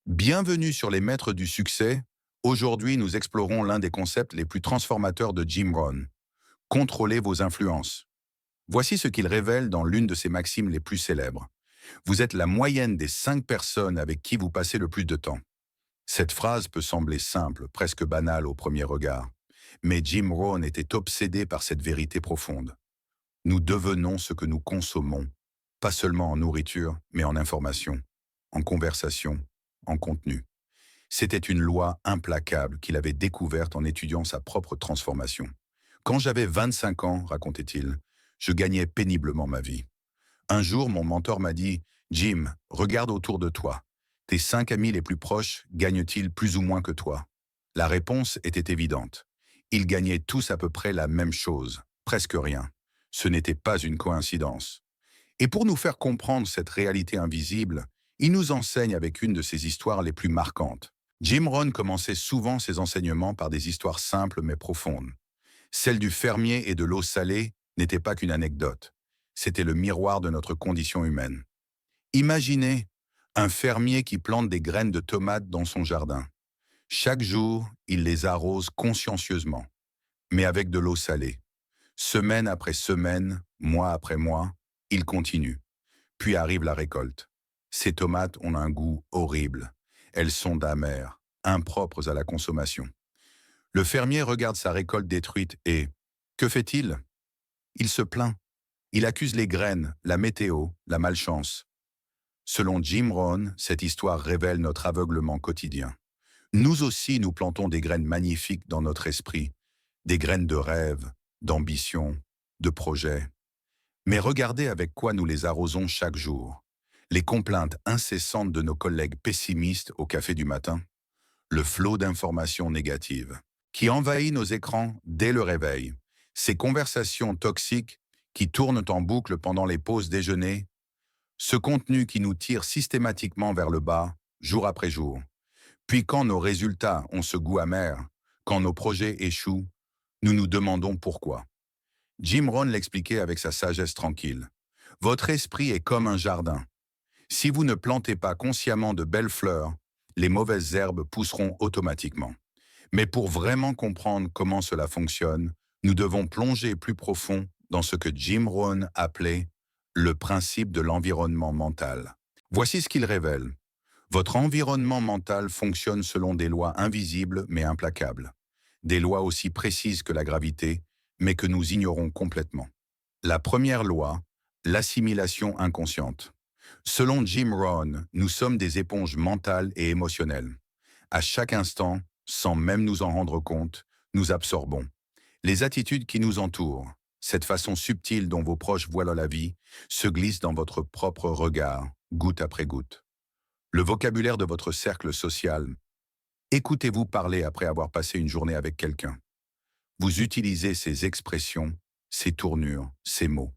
Bienvenue sur les Maîtres du succès. Aujourd'hui, nous explorons l'un des concepts les plus transformateurs de Jim Rohn. Contrôlez vos influences. Voici ce qu'il révèle dans l'une de ses maximes les plus célèbres. Vous êtes la moyenne des 5 personnes avec qui vous passez le plus de temps. Cette phrase peut sembler simple, presque banale au premier regard. Mais Jim Rohn était obsédé par cette vérité profonde. Nous devenons ce que nous consommons, pas seulement en nourriture, mais en information, en conversation, en contenu. C'était une loi implacable qu'il avait découverte en étudiant sa propre transformation. Quand j'avais 25 ans, racontait-il, je gagnais péniblement ma vie. Un jour, mon mentor m'a dit, Jim, regarde autour de toi. Tes 5 amis les plus proches gagnent-ils plus ou moins que toi? La réponse était évidente. Ils gagnaient tous à peu près la même chose, presque rien. Ce n'était pas une coïncidence. Et pour nous faire comprendre cette réalité invisible, il nous enseigne avec une de ses histoires les plus marquantes. Jim Rohn commençait souvent ses enseignements par des histoires simples mais profondes. Celle du fermier et de l'eau salée n'était pas qu'une anecdote. C'était le miroir de notre condition humaine. Imaginez un fermier qui plante des graines de tomates dans son jardin. Chaque jour, il les arrose consciencieusement, mais avec de l'eau salée. Semaine après semaine, mois après mois, il continue. Puis arrive la récolte. Ces tomates ont un goût horrible. Elles sont amères, impropres à la consommation. Le fermier regarde sa récolte détruite et, que fait-il? Il se plaint. Il accuse les graines, la météo, la malchance. Selon Jim Rohn, cette histoire révèle notre aveuglement quotidien. Nous aussi, nous plantons des graines magnifiques dans notre esprit, des graines de rêve, d'ambition, de projet. Mais regardez avec quoi nous les arrosons chaque jour. Les complaintes incessantes de nos collègues pessimistes au café du matin, le flot d'informations négatives qui envahit nos écrans dès le réveil, ces conversations toxiques qui tournent en boucle pendant les pauses déjeuner, ce contenu qui nous tire systématiquement vers le bas, jour après jour. Puis quand nos résultats ont ce goût amer, quand nos projets échouent, nous nous demandons pourquoi. Jim Rohn l'expliquait avec sa sagesse tranquille. Votre esprit est comme un jardin. Si vous ne plantez pas consciemment de belles fleurs, les mauvaises herbes pousseront automatiquement. Mais pour vraiment comprendre comment cela fonctionne, nous devons plonger plus profond dans ce que Jim Rohn appelait le principe de l'environnement mental. Voici ce qu'il révèle. Votre environnement mental fonctionne selon des lois invisibles mais implacables. Des lois aussi précises que la gravité, mais que nous ignorons complètement. La première loi, l'assimilation inconsciente. Selon Jim Rohn, nous sommes des éponges mentales et émotionnelles. À chaque instant, sans même nous en rendre compte, nous absorbons. Les attitudes qui nous entourent, cette façon subtile dont vos proches voient la vie, se glissent dans votre propre regard, goutte après goutte. Le vocabulaire de votre cercle social. Écoutez-vous parler après avoir passé une journée avec quelqu'un. Vous utilisez ces expressions, ces tournures, ces mots.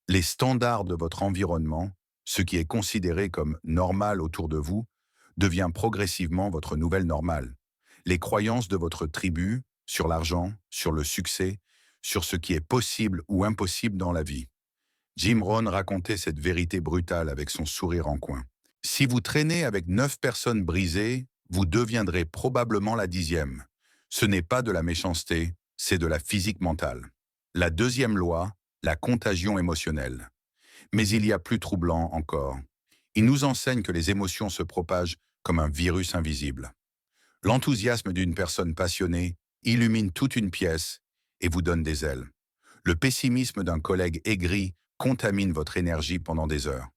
Les standards de votre environnement, ce qui est considéré comme normal autour de vous, devient progressivement votre nouvelle normale. Les croyances de votre tribu sur l'argent, sur le succès, sur ce qui est possible ou impossible dans la vie. Jim Rohn racontait cette vérité brutale avec son sourire en coin. Si vous traînez avec 9 personnes brisées, vous deviendrez probablement la 10e. Ce n'est pas de la méchanceté, c'est de la physique mentale. La deuxième loi, la contagion émotionnelle. Mais il y a plus troublant encore. Il nous enseigne que les émotions se propagent comme un virus invisible. L'enthousiasme d'une personne passionnée illumine toute une pièce et vous donne des ailes. Le pessimisme d'un collègue aigri contamine votre énergie pendant des heures.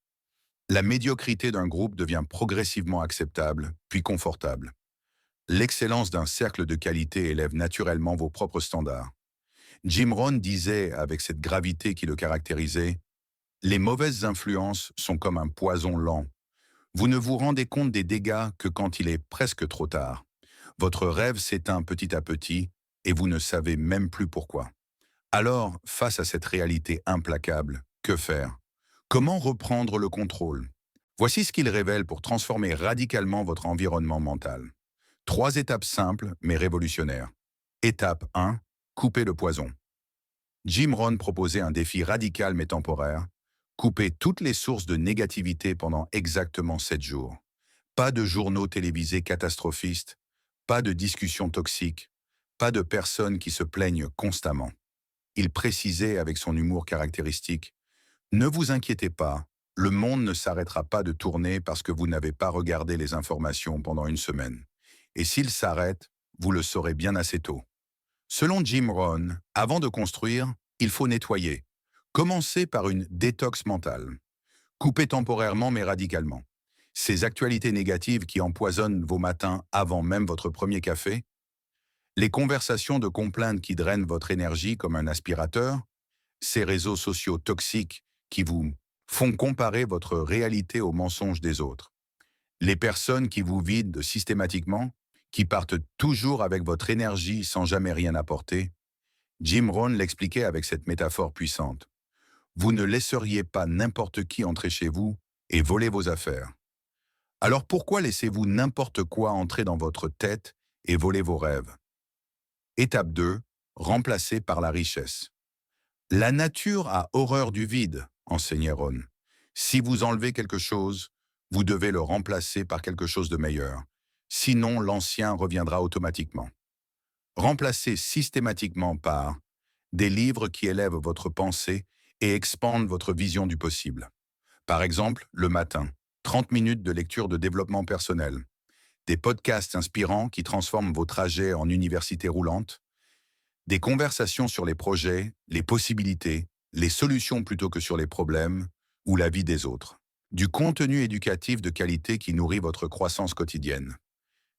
La médiocrité d'un groupe devient progressivement acceptable, puis confortable. L'excellence d'un cercle de qualité élève naturellement vos propres standards. Jim Rohn disait, avec cette gravité qui le caractérisait, les mauvaises influences sont comme un poison lent. Vous ne vous rendez compte des dégâts que quand il est presque trop tard. Votre rêve s'éteint petit à petit et vous ne savez même plus pourquoi. Alors, face à cette réalité implacable, que faire? Comment reprendre le contrôle? Voici ce qu'il révèle pour transformer radicalement votre environnement mental. 3 étapes simples mais révolutionnaires. Étape 1, couper le poison. Jim Rohn proposait un défi radical mais temporaire. Couper toutes les sources de négativité pendant exactement 7 jours. Pas de journaux télévisés catastrophistes, pas de discussions toxiques, pas de personnes qui se plaignent constamment. Il précisait avec son humour caractéristique: ne vous inquiétez pas, le monde ne s'arrêtera pas de tourner parce que vous n'avez pas regardé les informations pendant une semaine. Et s'il s'arrête, vous le saurez bien assez tôt. Selon Jim Rohn, avant de construire, il faut nettoyer. Commencez par une détox mentale. Coupez temporairement mais radicalement. Ces actualités négatives qui empoisonnent vos matins avant même votre premier café, les conversations de complaintes qui drainent votre énergie comme un aspirateur, ces réseaux sociaux toxiques qui vous font comparer votre réalité aux mensonges des autres, les personnes qui vous vident systématiquement, qui partent toujours avec votre énergie sans jamais rien apporter. Jim Rohn l'expliquait avec cette métaphore puissante. Vous ne laisseriez pas n'importe qui entrer chez vous et voler vos affaires. Alors pourquoi laissez-vous n'importe quoi entrer dans votre tête et voler vos rêves? Étape 2, remplacer par la richesse. La nature a horreur du vide, enseignait Ron. Si vous enlevez quelque chose, vous devez le remplacer par quelque chose de meilleur. Sinon, l'ancien reviendra automatiquement. Remplacez systématiquement par des livres qui élèvent votre pensée et expandent votre vision du possible. Par exemple, le matin, 30 minutes de lecture de développement personnel, des podcasts inspirants qui transforment vos trajets en université roulante, des conversations sur les projets, les possibilités, les solutions plutôt que sur les problèmes ou la vie des autres. Du contenu éducatif de qualité qui nourrit votre croissance quotidienne.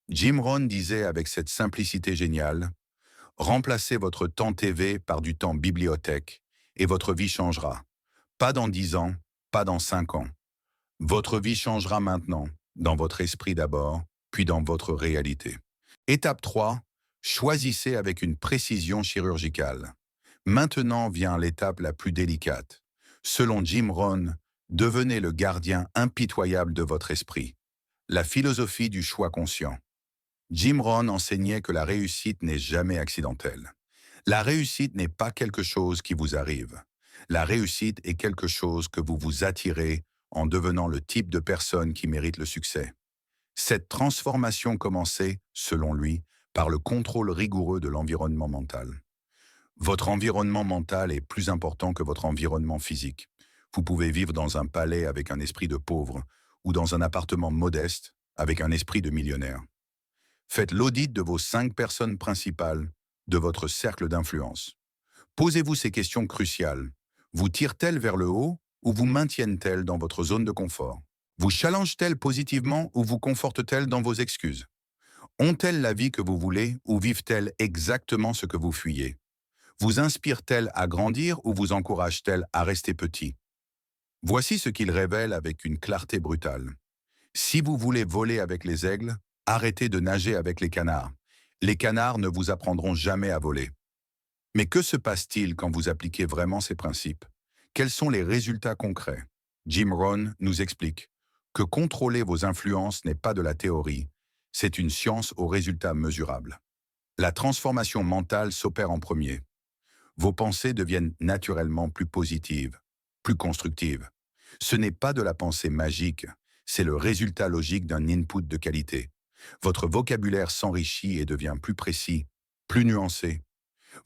Jim Rohn disait avec cette simplicité géniale: remplacez votre temps TV par du temps bibliothèque et votre vie changera. Pas dans 10 ans, pas dans 5 ans. Votre vie changera maintenant, dans votre esprit d'abord, puis dans votre réalité. Étape 3, choisissez avec une précision chirurgicale. Maintenant vient l'étape la plus délicate. Selon Jim Rohn, devenez le gardien impitoyable de votre esprit. La philosophie du choix conscient. Jim Rohn enseignait que la réussite n'est jamais accidentelle. La réussite n'est pas quelque chose qui vous arrive. La réussite est quelque chose que vous vous attirez en devenant le type de personne qui mérite le succès. Cette transformation commençait, selon lui, par le contrôle rigoureux de l'environnement mental. Votre environnement mental est plus important que votre environnement physique. Vous pouvez vivre dans un palais avec un esprit de pauvre ou dans un appartement modeste avec un esprit de millionnaire. Faites l'audit de vos 5 personnes principales de votre cercle d'influence. Posez-vous ces questions cruciales. Vous tirent-elles vers le haut ou vous maintiennent-elles dans votre zone de confort? Vous challengent-elles positivement ou vous confortent-elles dans vos excuses? Ont-elles la vie que vous voulez ou vivent-elles exactement ce que vous fuyez? Vous inspirent-elles à grandir ou vous encouragent-elles à rester petit? Voici ce qu'il révèle avec une clarté brutale. Si vous voulez voler avec les aigles, arrêtez de nager avec les canards. Les canards ne vous apprendront jamais à voler. Mais que se passe-t-il quand vous appliquez vraiment ces principes? Quels sont les résultats concrets? Jim Rohn nous explique que contrôler vos influences n'est pas de la théorie, c'est une science aux résultats mesurables. La transformation mentale s'opère en premier. Vos pensées deviennent naturellement plus positives, plus constructives. Ce n'est pas de la pensée magique, c'est le résultat logique d'un input de qualité. Votre vocabulaire s'enrichit et devient plus précis, plus nuancé.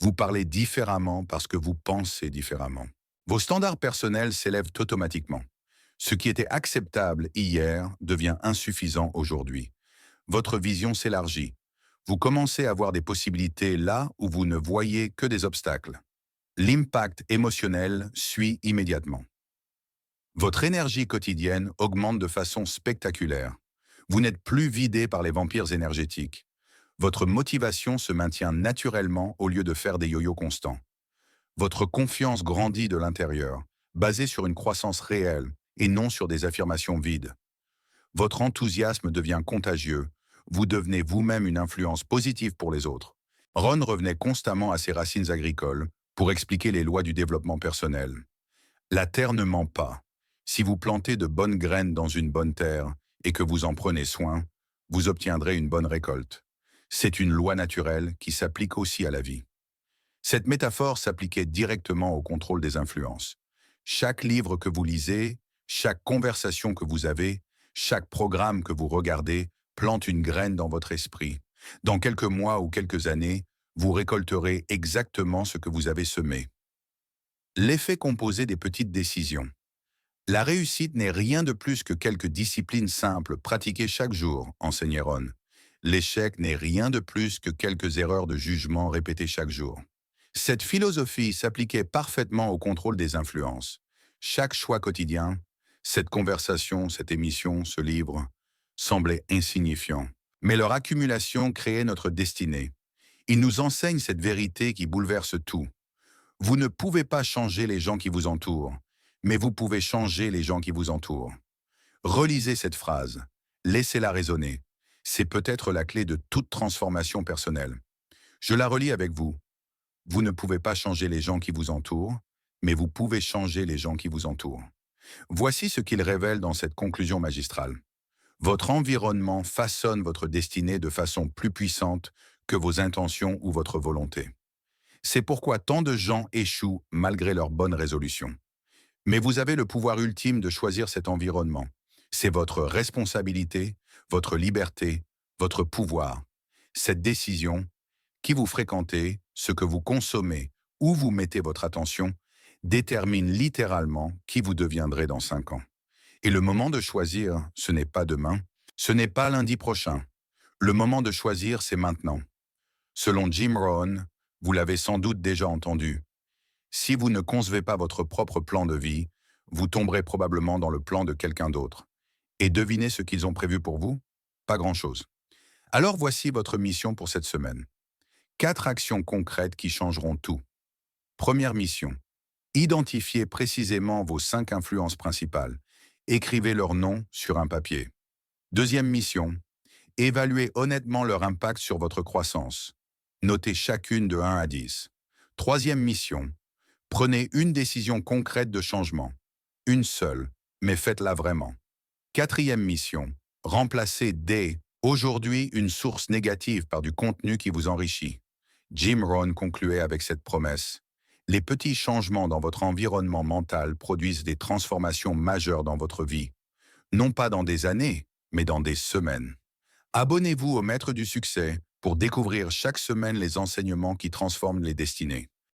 Vous parlez différemment parce que vous pensez différemment. Vos standards personnels s'élèvent automatiquement. Ce qui était acceptable hier devient insuffisant aujourd'hui. Votre vision s'élargit. Vous commencez à voir des possibilités là où vous ne voyez que des obstacles. L'impact émotionnel suit immédiatement. Votre énergie quotidienne augmente de façon spectaculaire. Vous n'êtes plus vidé par les vampires énergétiques. Votre motivation se maintient naturellement au lieu de faire des yo-yo constants. Votre confiance grandit de l'intérieur, basée sur une croissance réelle et non sur des affirmations vides. Votre enthousiasme devient contagieux. Vous devenez vous-même une influence positive pour les autres. Ron revenait constamment à ses racines agricoles pour expliquer les lois du développement personnel. La terre ne ment pas. Si vous plantez de bonnes graines dans une bonne terre et que vous en prenez soin, vous obtiendrez une bonne récolte. C'est une loi naturelle qui s'applique aussi à la vie. Cette métaphore s'appliquait directement au contrôle des influences. Chaque livre que vous lisez, chaque conversation que vous avez, Chaque programme que vous regardez plante une graine dans votre esprit. Dans quelques mois ou quelques années, vous récolterez exactement ce que vous avez semé. L'effet composé des petites décisions. La réussite n'est rien de plus que quelques disciplines simples pratiquées chaque jour, enseignait Ron. L'échec n'est rien de plus que quelques erreurs de jugement répétées chaque jour. Cette philosophie s'appliquait parfaitement au contrôle des influences. Chaque choix quotidien, cette conversation, cette émission, ce livre, semblaient insignifiants. Mais leur accumulation créait notre destinée. Ils nous enseignent cette vérité qui bouleverse tout. Vous ne pouvez pas changer les gens qui vous entourent, mais vous pouvez changer les gens qui vous entourent. Relisez cette phrase, laissez-la résonner. C'est peut-être la clé de toute transformation personnelle. Je la relis avec vous. Vous ne pouvez pas changer les gens qui vous entourent, mais vous pouvez changer les gens qui vous entourent. Voici ce qu'il révèle dans cette conclusion magistrale. Votre environnement façonne votre destinée de façon plus puissante que vos intentions ou votre volonté. C'est pourquoi tant de gens échouent malgré leurs bonnes résolutions. Mais vous avez le pouvoir ultime de choisir cet environnement. C'est votre responsabilité, votre liberté, votre pouvoir. Cette décision, qui vous fréquentez, ce que vous consommez, où vous mettez votre attention, détermine littéralement qui vous deviendrez dans 5 ans. Et le moment de choisir, ce n'est pas demain, ce n'est pas lundi prochain. Le moment de choisir, c'est maintenant. Selon Jim Rohn, vous l'avez sans doute déjà entendu, si vous ne concevez pas votre propre plan de vie, vous tomberez probablement dans le plan de quelqu'un d'autre. Et devinez ce qu'ils ont prévu pour vous? Pas grand-chose. Alors voici votre mission pour cette semaine. 4 actions concrètes qui changeront tout. Première mission. Identifiez précisément vos 5 influences principales. Écrivez leurs noms sur un papier. Deuxième mission. Évaluez honnêtement leur impact sur votre croissance. Notez chacune de 1 à 10. Troisième mission. Prenez une décision concrète de changement. Une seule, mais faites-la vraiment. Quatrième mission. Remplacez dès aujourd'hui une source négative par du contenu qui vous enrichit. Jim Rohn concluait avec cette promesse. Les petits changements dans votre environnement mental produisent des transformations majeures dans votre vie. Non pas dans des années, mais dans des semaines. Abonnez-vous au Maître du Succès pour découvrir chaque semaine les enseignements qui transforment les destinées.